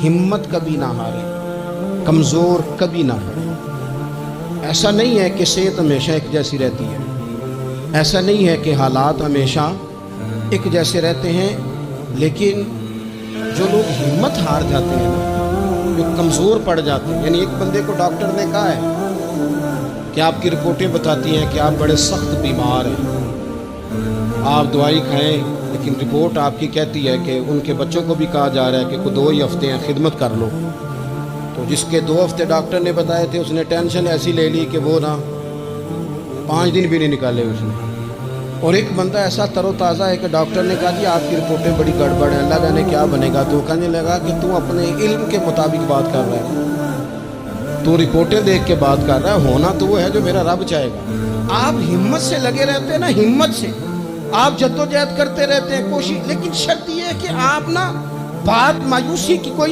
ہمت کبھی نہ ہارے، کمزور کبھی نہ ہو۔ ایسا نہیں ہے کہ صحت ہمیشہ ایک جیسی رہتی ہے، ایسا نہیں ہے کہ حالات ہمیشہ ایک جیسے رہتے ہیں، لیکن جو لوگ ہمت ہار جاتے ہیں نا، جو کمزور پڑ جاتے ہیں، یعنی ایک بندے کو ڈاکٹر نے کہا ہے کہ آپ کی رپورٹیں بتاتی ہیں کہ آپ بڑے سخت بیمار ہیں، آپ دوائی کھائیں، لیکن رپورٹ آپ کی کہتی ہے کہ ان کے بچوں کو بھی کہا جا رہا ہے کہ کوئی 2 ہی ہفتے ہیں خدمت کر لو۔ تو جس کے 2 ہفتے ڈاکٹر نے بتائے تھے، اس نے ٹینشن ایسی لے لی کہ وہ نا 5 دن بھی نہیں نکالے اس نے۔ اور ایک بندہ ایسا تر و تازہ ہے کہ ڈاکٹر نے کہا جی آپ کی رپورٹیں بڑی گڑبڑ ہیں، اللہ جانے کیا بنے گا، تو کہنے لگا کہ تو اپنے علم کے مطابق بات کر رہا ہے، تو رپورٹیں دیکھ کے بات کر رہا ہے، ہونا تو وہ ہے جو میرا رب چاہے گا۔ آپ ہمت سے لگے رہتے ہیں نا، ہمت سے آپ جدوجہد کرتے رہتے ہیں، کوشش، لیکن شرط یہ ہے کہ آپ نا بات مایوسی کی کوئی